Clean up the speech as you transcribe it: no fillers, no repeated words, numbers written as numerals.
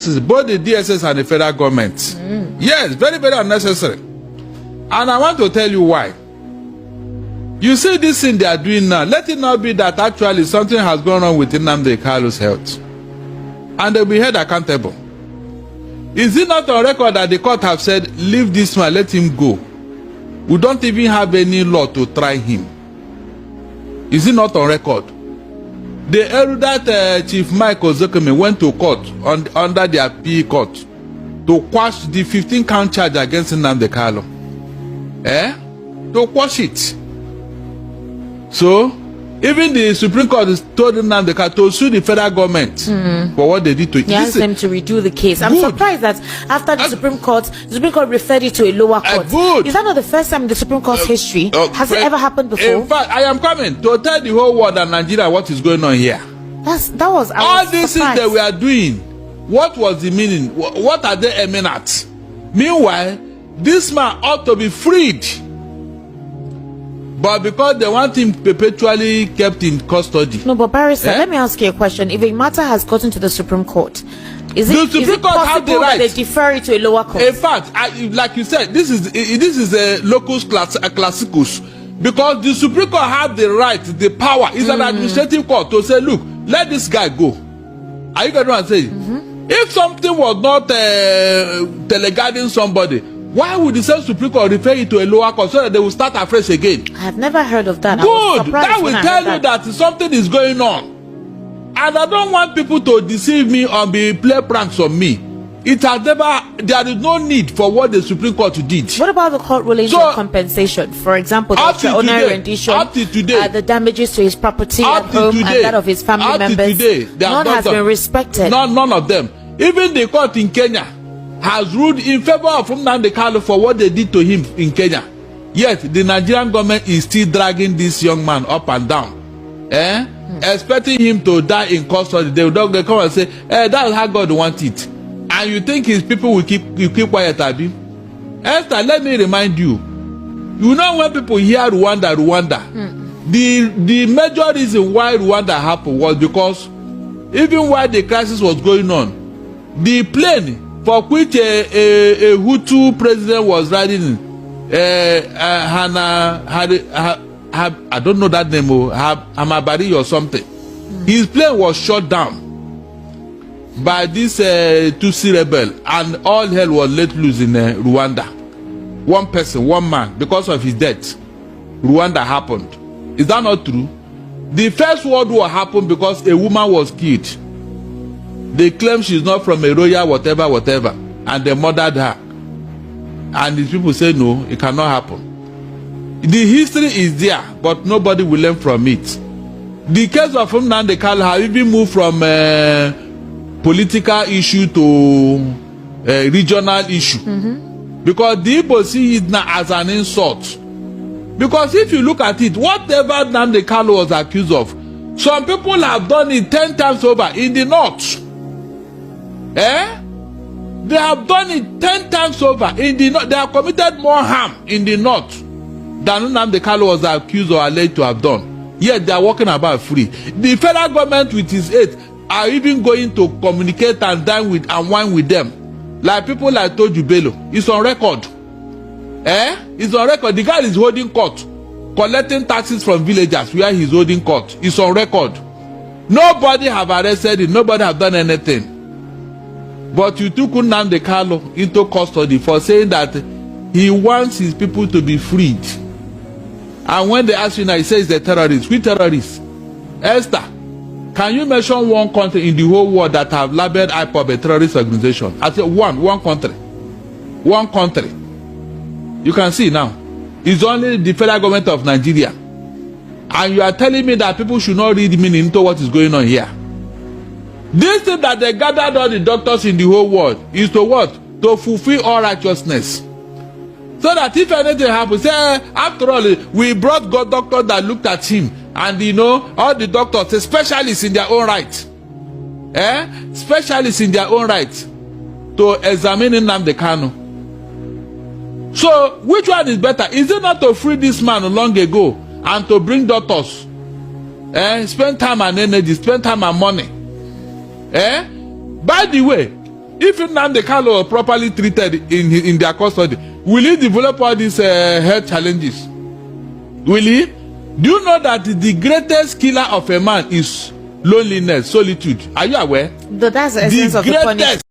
both the DSS and the federal government. Yes, very, very unnecessary. And I want to tell you why. You see this thing they are doing now, let it not be that actually something has gone on with Nnamdi's health. And they'll be held accountable. Is it not on record that the court have said, leave this man, let him go? We don't even have any law to try him. Is it not on record? The erudite Chief Michael Zokeme went to court under the appeal court to quash the 15-count charge against Nnamdi Kanu. To quash it. So, even the Supreme Court told Nnamdi Kanu to sue the federal government for what they did to him. He asked them to redo the case. I'm surprised that after the Supreme Court referred it to a lower court. Is that not the first time in the Supreme Court's history? Has it ever happened before? In fact, I am coming to tell the whole world and Nigeria what is going on here. All these things that we are doing, what was the meaning? What are they aiming at? Meanwhile, this man ought to be freed. But because they want him perpetually kept in custody. No, but barrister, let me ask you a question. If a matter has gotten to the Supreme Court, is it possible that they defer it to a lower court? In fact, like you said, this is a locus classicus. Because the Supreme Court have the right, the power, is an administrative court to say, look, let this guy go. Are you getting what I'm saying? If something was not teleguiding somebody, why would the same Supreme Court refer it to a lower court so that they will start afresh again? I have never heard of that. Good. That will tell you that something is going on. And I don't want people to deceive me or play pranks on me. It has never, there is no need for what the Supreme Court did. What about the court rulings on compensation? For example, the extraordinary rendition, the damages to his property at home and that of his family members. None has been respected. None of them. Even the court in Kenya has ruled in favor of Nnamdi Kanu for what they did to him in Kenya. Yet the Nigerian government is still dragging this young man up and down, expecting him to die in custody. They come and say, that's how God wants it. And you think his people will keep quiet, Abi? Esther, let me remind you. You know when people hear Rwanda, the major reason why Rwanda happened was because even while the crisis was going on, the plane for which a Hutu president was riding, I don't know that name, Hamabari or something. His plane was shot down by this Tutsi rebel, and all hell was let loose in Rwanda. One person, one man, because of his death, Rwanda happened. Is that not true? The First World War happened because a woman was killed. They claim she's not from a royal whatever, and they murdered her. And these people say no, it cannot happen. The history is there, but nobody will learn from it. The case of Nnamdi Kanu have even moved from political issue to regional issue. Because the Igbo see it now as an insult. Because if you look at it, whatever Nnamdi Kanu was accused of, some people have done it 10 times over in the north. They have done it 10 times over in the north. They have committed more harm in the north than Nnamdi Kanu was accused or alleged to have done. Yet they are walking about free. The federal government with his aid are even going to communicate and dine with and wine with them. Like people like Toju Bello. It's on record. It's on record. The guy is holding court, collecting taxes from villagers where he's holding court. It's on record. Nobody have arrested him. Nobody have done anything. But you took Nnamdi Kanu into custody for saying that he wants his people to be freed. And when they ask you now, he says the terrorists. Which terrorists? Esther, can you mention one country in the whole world that have labeled IPOB a terrorist organization? I said one country. One country. You can see now. It's only the federal government of Nigeria. And you are telling me that people should not read meaning into what is going on here. This thing that they gathered all the doctors in the whole world is to what? To fulfill all righteousness. So that if anything happens, say, after all, we brought God doctors that looked at him. And you know, all the doctors, specialists in their own right. Specialists in their own right to examine Nnamdi Kanu. So, which one is better? Is it not to free this man long ago and to bring doctors? Spend time and energy, spend time and money. By the way, If Nnamdi Kanu was properly treated in their custody, will he develop all these health challenges? Will he? Do you know that the greatest killer of a man is loneliness, solitude? Are you aware? That's the essence of the punishment.